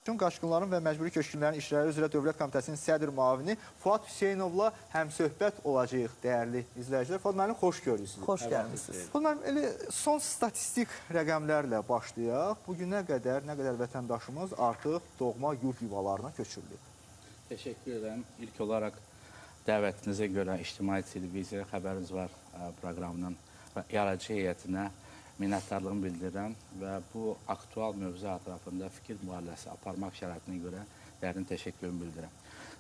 Tüm qaçqınların və məcburi köçkünlərin işləri üzrə Dövlət Komitəsinin sədr müavini Fuad Hüseynovla həmsöhbət olacağıq, dəyərli izləyicilər. Fuad müəllim, xoş gördük sizi. Xoş gəlmişsiniz. Fuad müəllim, elə son statistik rəqəmlərlə başlayaq. Bugünə qədər nə qədər vətəndaşımız artıq doğma yurt yuvalarına köçürülür? Teşekkür ederim. İlk olarak dəvətinize görə İctimai Televiziya Xəbəriniz Var proqramının yaradıcı heyətinə minnətdarlığımı bildirirəm və bu aktual mövzu ətrafında fikir mübadiləsi aparmaq şərəfinə görə dərin təşəkkürümü bildirirəm.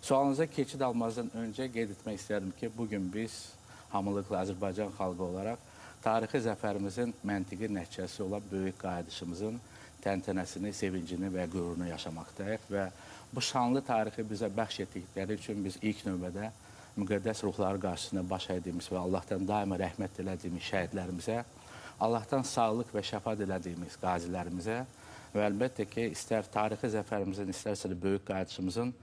Sualınıza keçid almazdan öncə qeyd etmək istərdim ki, bugün biz hamılıqla Azərbaycan xalqı olaraq tarixi zəfərimizin məntiqi nəticəsi olan böyük qayıdışımızın təntənəsini, sevincini və qürurunu yaşamaqdayıq və bu şanlı tarixi bizə bəxş etdikləri üçün biz ilk növbədə müqəddəs ruhları qarşısında baş əydiyimiz və Allahdan daima rəhmət dilədiyimiz şəhidlərimizə, Allahdan sağlıq və şəfa dilədiyimiz qazilərimizə və əlbəttə ki, istər tarixi zəfərimizin, istərsə də böyük qayıdışımızın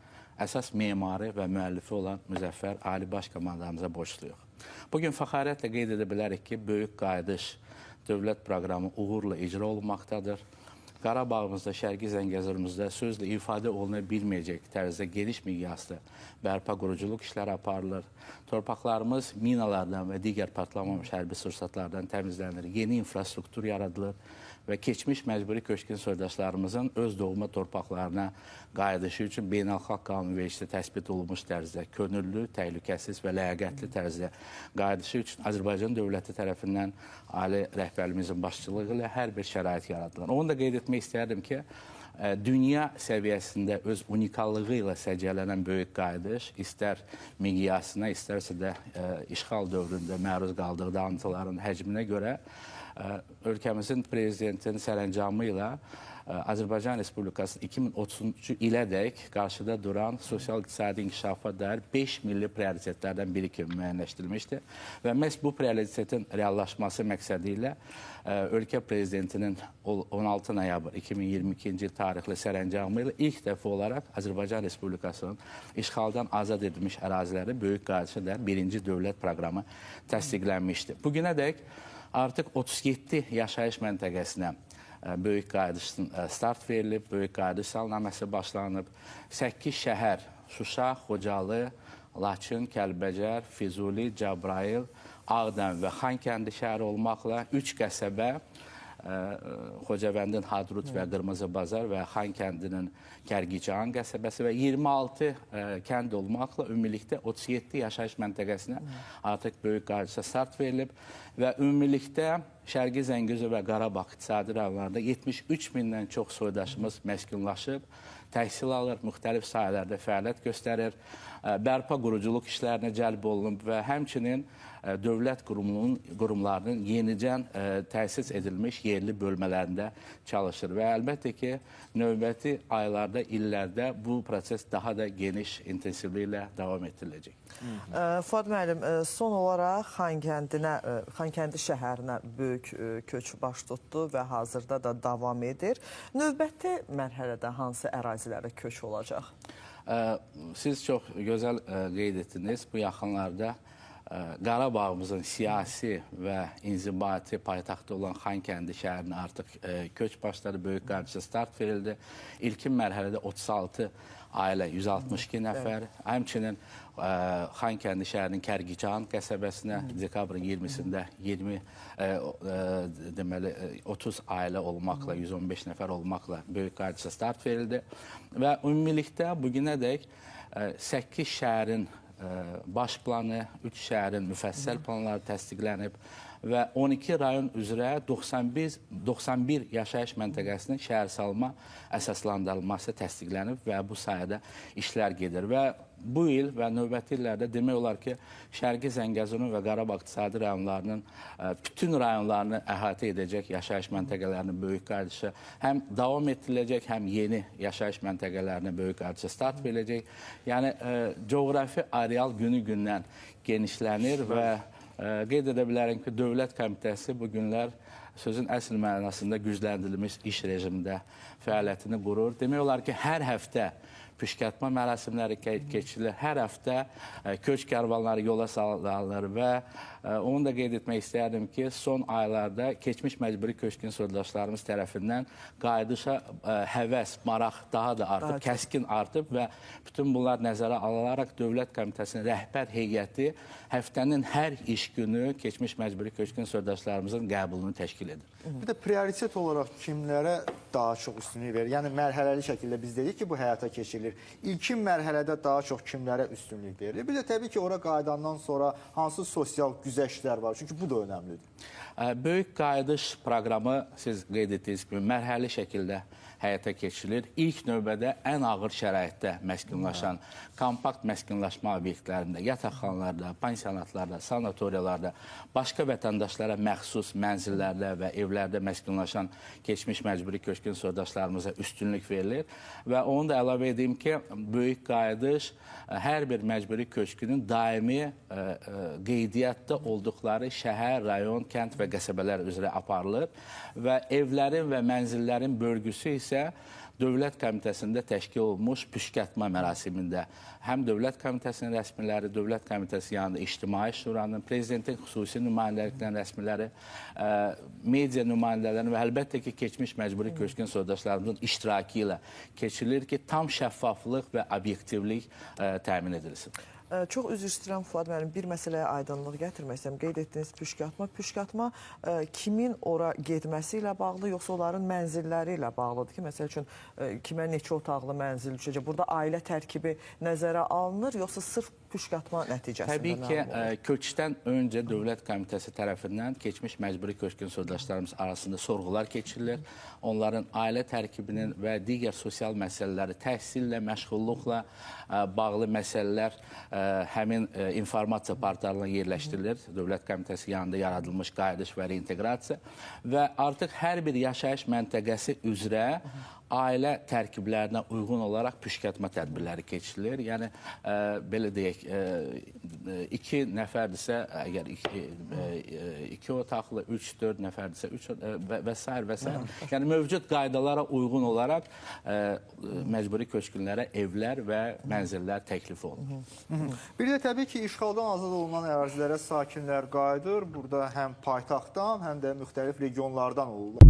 əsas memarı və müəllifi olan Müzəffər Ali Baş Komandanımıza borçluyuq. Bugün fəxarətlə qeyd edə bilərik ki, böyük qayıdış dövlət proqramı uğurla icra olunmaqdadır. Qarabağımızda, Şərqi Zəngəzurumuzda sözlə ifadə oluna bilməyəcək tərzdə geniş miqyaslı bərpa quruculuq işləri aparılır. Torpaqlarımız minalardan və digər patlamamış hərbi sursatlardan təmizlənir. Yeni infrastruktur yaradılır və keçmiş məcburi köçkün soydaşlarımızın öz doğma torpaqlarına qayıdışı üçün beynəlxalq qanunvericiliyi təsbit olunmuş tərzdə könüllü, təhlükəsiz və ləyaqətli tərzdə qayıdışı üçün Azərbaycan dövləti tərəfindən ali rəhbərlimizin başçılığı ilə hər bir şərait yaradılır. Onu da qeyd etmək istərdim ki, dünya səviyyəsində öz unikallığı ilə səciyyələnən böyük qayıdış, istər miqyasına, istərsə də işğal dövründə məruz qaldığı dağıntıların həcminə görə ölkəmizin prezidentinin sərəncamı ilə Azərbaycan Respublikasının 2030-cu ilədək qarşıda duran sosial-iqtisadi inkişafa dair 5 milli prioritetlərdən biri kimi müəyyənləşdirilmişdir. Və məhz bu prioritetin reallaşması məqsədi ilə ölkə prezidentinin 16 noyabr 2022-ci il tarixli sərəncamı ilə ilk dəfə olaraq Azərbaycan Respublikasının işğaldan azad edilmiş əraziləri böyük qayıdışı dair birinci dövlət proqramı təsdiqlənmişdir. Bugünədək artıq 37 yaşayış məntəqəsinə böyük qayıdışın start verilib, böyük qayıdış salnaməsi başlanıb. 8 şəhər, Şuşa, Xocalı, Laçın, Kəlbəcər, Füzuli, Cəbrayıl, Ağdam və Xankəndi şəhəri olmaqla 3 qəsəbə, Xocavəndin Hadrut və Qırmızı Bazar və Xankəndinin Kərgican qəsəbəsi və 26 kənd olmaqla ümumilikdə 37 yaşayış məntəqəsinə artıq böyük qayıdışa start verilib və ümumilikdə Şərqi Zəngəzur və Qarabağ iqtisadi rayonlarında 73 mindən çox soydaşımız məskunlaşıb, təhsil alır, müxtəlif sahələrdə fəaliyyət göstərir, bərpa quruculuq işlərinə cəlb olunub və həmçinin dövlət qurumlarının yenicən təsis edilmiş yerli bölmələrində çalışır və əlbəttə ki, növbəti aylarda, illərdə bu proses daha da geniş intensivliklə davam etdiriləcək. Fuad müəllim, son olaraq Xankəndi şəhərinə böyük köç baş tutdu və hazırda da davam edir. Növbəti mərhələdə hansı ərazilərə köç olacaq? Siz çox gözəl qeyd etdiniz. Bu yaxınlarda Qarabağımızın siyasi və inzibati paytaxtı olan Xankəndi şəhərinə artıq köç başladı, böyük qayıdışa start verildi. İlkin mərhələdə 36 ailə, 162 nəfər, həmçinin Xankəndi şəhərinin Kərgican qəsəbəsinə dekabrın 20-sində 30 ailə olmaqla, 115 nəfər olmaqla böyük qayıdışa start verildi və ümumilikdə bugünədək 8 şəhərin baş planı, 3 şəhərin müfəssəl planları təsdiqlənib və 12 rayon üzrə 91 yaşayış məntəqəsinin şəhərsalma əsaslandırılması təsdiqlənib və bu sayədə işlər gedir. Və bu il və növbəti illərdə demək olar ki, Şərqi Zəngəzurun və Qarabağ iqtisadi rayonlarının bütün rayonlarını əhatə edəcək yaşayış məntəqələrinin böyük qayıdışı həm davam etdiriləcək, həm yeni yaşayış məntəqələrinin böyük qayıdışı start veriləcək. Yəni, coğrafi areal günü-gündən genişlənir və qeyd edə bilərəm ki, Dövlət Komitəsi bu günlər sözün əsl mənasında gücləndirilmiş iş rejimində fəaliyyətini qurur. Demək olar ki, hər həftə püşkatma mərasimləri keçirilir. Hər həftə köç karvanları yola salınır və onu da qeyd etmək istərdim ki, son aylarda keçmiş məcburi köçkün soydaşlarımız tərəfindən qayıdışa həvəs, maraq daha da artıb, kəskin artıb və bütün bunlar nəzərə alaraq Dövlət Komitəsinin rəhbər heyəti həftənin hər iş günü keçmiş məcburi köçkün soydaşlarımızın qəbulunu təşkil edir. Bir də prioritet olaraq kimlərə daha çox üstünlük verir? Yəni mərhələli şəkildə biz dedik ki, bu həyata keçirilir. İlkin mərhələdə daha çox kimlərə üstünlük verir? Bir də təbii ki, ora qayıdandan sonra hansı sosial güzəştlər var? Çünki bu da önəmlidir. Böyük qayıdış proqramı siz qeyd etdiyiniz kimi mərhələli şəkildə həyata keçirilir. İlk növbədə ən ağır şəraitdə məskunlaşan, kompakt məskunlaşma obyektlərində, yataqxanalarda, pansionatlarda, sanatoriyalarda, başqa vətəndaşlara məxsus mənzillərdə və evlərdə məskunlaşan keçmiş məcburi köçkün soydaşlarımıza üstünlük verilir. Və onu da əlavə edeyim ki, böyük qayıdış hər bir məcburi köçkünün daimi qeydiyyatda olduqları şəhər, rayon, kənd və qəsəbələr üzrə aparılır və evlərin və mənzillərin bölgüsü isə Dövlət Komitəsində təşkil olunmuş püşkatma mərasimində həm Dövlət Komitəsinin rəsmiləri, Dövlət Komitəsi yanında İctimai Şuranın, Prezidentin xüsusi nümayəndəliklərinin rəsmiləri, media nümayəndələrinin və əlbəttə ki, keçmiş məcburi köçkün soydaşlarımızın iştirakı ilə keçirilir ki, tam şəffaflıq və obyektivlik təmin edilsin. Çox üzr istəyirəm Fuad müəllim, bir məsələyə aydınlıq gətirmək istəyirəm. Qeyd etdiyiniz püşkatma kimin ora getməsi ilə bağlı, yoxsa onların mənzilləri ilə bağlıdır ki, məsəl üçün kimə neçə otaqlı mənzil düşəcək? Burada ailə tərkibi nəzərə alınır, yoxsa sırf püşkatma nəticəsində? Təbii ki, köçdən öncə Dövlət Komitəsi tərəfindən keçmiş məcburi köçkün soydaşlarımız arasında sorğular keçirilir. Onların ailə tərkibinin və digər sosial məsələləri, təhsillə, məşğulluqla bağlı məsələlər həmin informasiya portalına yerləşdirilir. Dövlət Komitəsi yanında yaradılmış qayıdış və reinteqrasiya və artıq hər bir yaşayış məntəqəsi üzrə ailə tərkiblərinə uyğun olaraq püşkatma tədbirləri keçirilir. Yəni, belə deyək, 2 nəfərdirsə, əgər 2 otaqlı, 3-4 nəfərdirsə və s. və s. Yəni, mövcud qaydalara uyğun olaraq məcburi köçkünlərə evlər və mənzillər təklif olunur. Bir də təbii ki, işğaldan azad olunan ərazilərə sakinlər qayıdır. Burada həm paytaxtdan, həm də müxtəlif regionlardan olurlar.